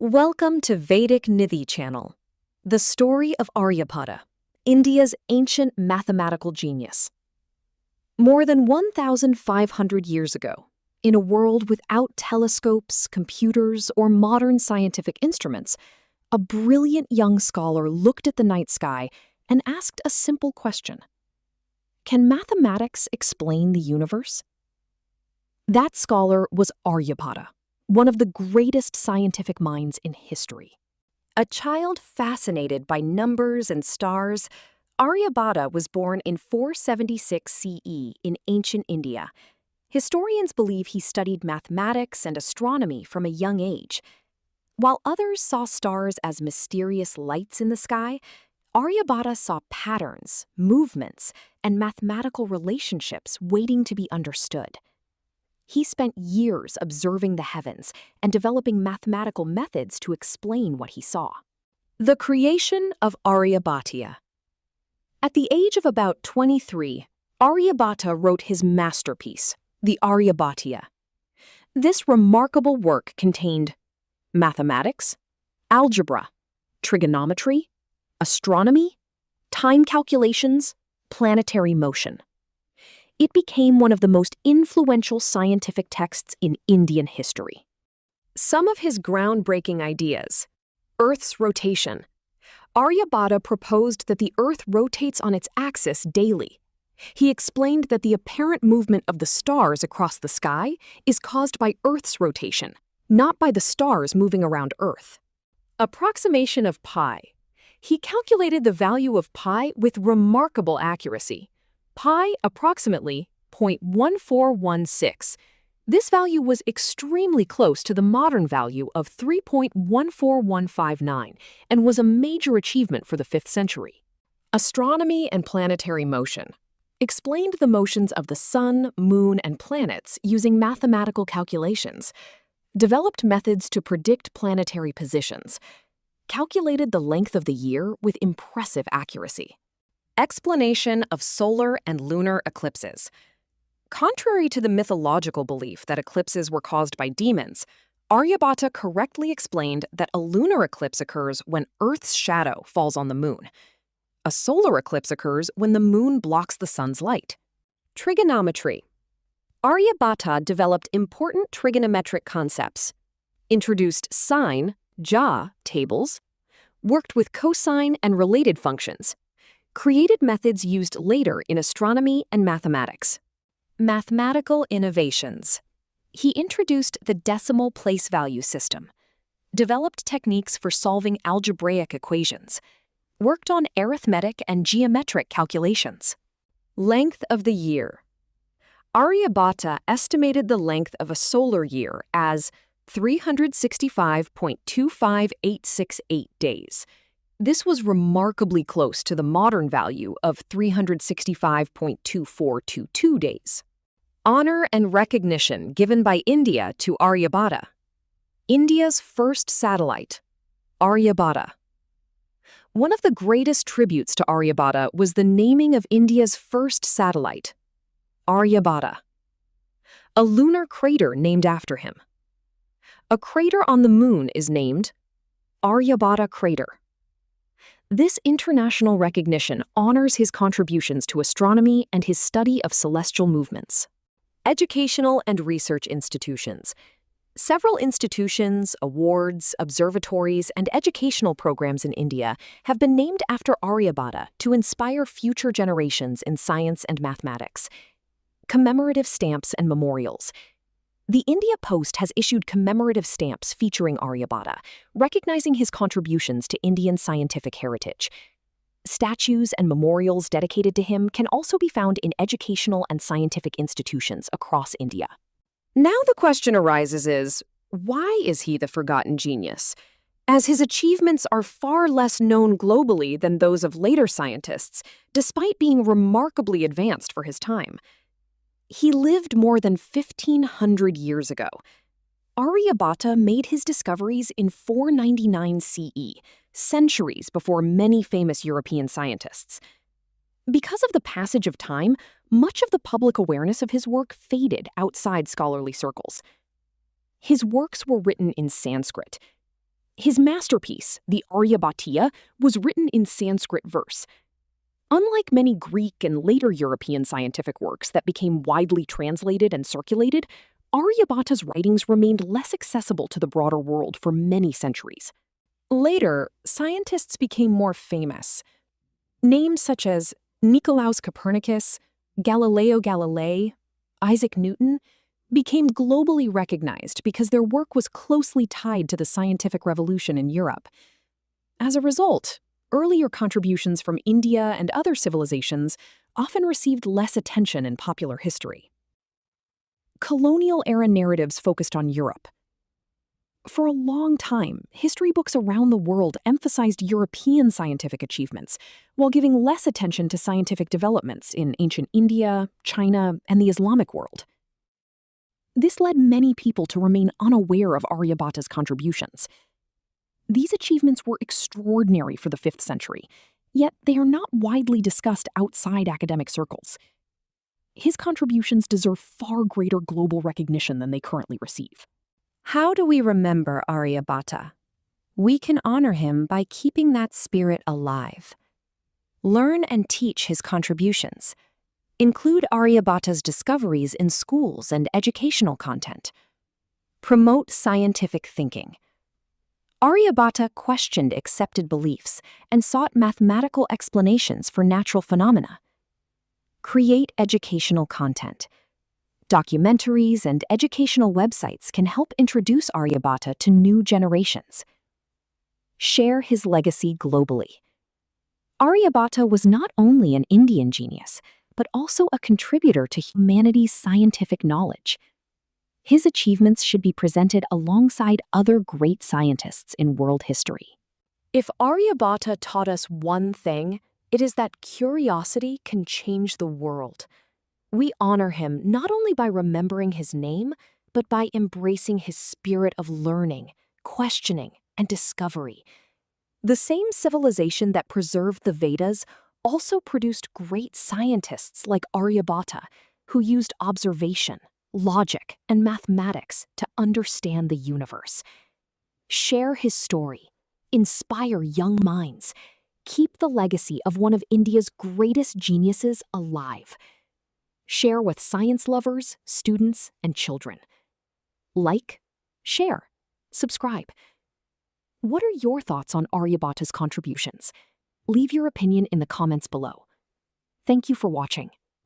Welcome to Vedic Nidhi channel, the story of Aryabhata, India's ancient mathematical genius. More than 1,500 years ago, in a world without telescopes, computers, or modern scientific instruments, a brilliant young scholar looked at the night sky and asked a simple question. Can mathematics explain the universe? That scholar was Aryabhata, one of the greatest scientific minds in history. A child fascinated by numbers and stars, Aryabhata was born in 476 CE in ancient India. Historians believe he studied mathematics and astronomy from a young age. While others saw stars as mysterious lights in the sky, Aryabhata saw patterns, movements, and mathematical relationships waiting to be understood. He spent years observing the heavens and developing mathematical methods to explain what he saw. The creation of Aryabhata. At the age of about 23, Aryabhata wrote his masterpiece, the Aryabhata. This remarkable work contained mathematics, algebra, trigonometry, astronomy, time calculations, planetary motion. It became one of the most influential scientific texts in Indian history. Some of his groundbreaking ideas: Earth's rotation. Aryabhata proposed that the Earth rotates on its axis daily. He explained that the apparent movement of the stars across the sky is caused by Earth's rotation, not by the stars moving around Earth. Approximation of pi. He calculated the value of pi with remarkable accuracy. Pi approximately 0.1416. This value was extremely close to the modern value of 3.14159 and was a major achievement for the 5th century. Astronomy and planetary motion. Explained the motions of the sun, moon, and planets using mathematical calculations. Developed methods to predict planetary positions. Calculated the length of the year with impressive accuracy. Explanation of solar and lunar eclipses. Contrary to the mythological belief that eclipses were caused by demons, Aryabhata correctly explained that a lunar eclipse occurs when Earth's shadow falls on the moon. A solar eclipse occurs when the moon blocks the sun's light. Trigonometry. Aryabhata developed important trigonometric concepts, introduced sine, ja tables, worked with cosine and related functions, created methods used later in astronomy and mathematics. Mathematical innovations. He introduced the decimal place value system, developed techniques for solving algebraic equations, worked on arithmetic and geometric calculations. Length of the year. Aryabhata estimated the length of a solar year as 365.25868 days. This was remarkably close to the modern value of 365.2422 days. Honor and recognition given by India to Aryabhata. India's first satellite, Aryabhata. One of the greatest tributes to Aryabhata was the naming of India's first satellite, Aryabhata. A lunar crater named after him. A crater on the moon is named Aryabhata crater. This international recognition honors his contributions to astronomy and his study of celestial movements. Educational and research institutions. Several institutions, awards, observatories, and educational programs in India have been named after Aryabhata to inspire future generations in science and mathematics. Commemorative stamps and memorials. The India Post has issued commemorative stamps featuring Aryabhata, recognizing his contributions to Indian scientific heritage. Statues and memorials dedicated to him can also be found in educational and scientific institutions across India. Now the question arises why is he the forgotten genius? As his achievements are far less known globally than those of later scientists, despite being remarkably advanced for his time. He lived more than 1,500 years ago. Aryabhata made his discoveries in 499 CE, centuries before many famous European scientists. Because of the passage of time, much of the public awareness of his work faded outside scholarly circles. His works were written in Sanskrit. His masterpiece, the Aryabhata, was written in Sanskrit verse. Unlike many Greek and later European scientific works that became widely translated and circulated, Aryabhata's writings remained less accessible to the broader world for many centuries. Later, scientists became more famous. Names such as Nicolaus Copernicus, Galileo Galilei, Isaac Newton became globally recognized because their work was closely tied to the scientific revolution in Europe. As a result, earlier contributions from India and other civilizations often received less attention in popular history. Colonial-era narratives focused on Europe. For a long time, history books around the world emphasized European scientific achievements, while giving less attention to scientific developments in ancient India, China, and the Islamic world. This led many people to remain unaware of Aryabhata's contributions. These achievements were extraordinary for the 5th century, yet they are not widely discussed outside academic circles. His contributions deserve far greater global recognition than they currently receive. How do we remember Aryabhata? We can honor him by keeping that spirit alive. Learn and teach his contributions. Include Aryabhata's discoveries in schools and educational content. Promote scientific thinking. Aryabhata questioned accepted beliefs and sought mathematical explanations for natural phenomena. Create educational content. Documentaries and educational websites can help introduce Aryabhata to new generations. Share his legacy globally. Aryabhata was not only an Indian genius, but also a contributor to humanity's scientific knowledge. His achievements should be presented alongside other great scientists in world history. If Aryabhata taught us one thing, it is that curiosity can change the world. We honor him not only by remembering his name, but by embracing his spirit of learning, questioning, and discovery. The same civilization that preserved the Vedas also produced great scientists like Aryabhata, who used observation, logic, and mathematics to understand the universe. Share his story, inspire young minds, keep the legacy of one of India's greatest geniuses alive. Share with science lovers, students, and children. Like, share, subscribe. What are your thoughts on Aryabhata's contributions? Leave your opinion in the comments below. Thank you for watching.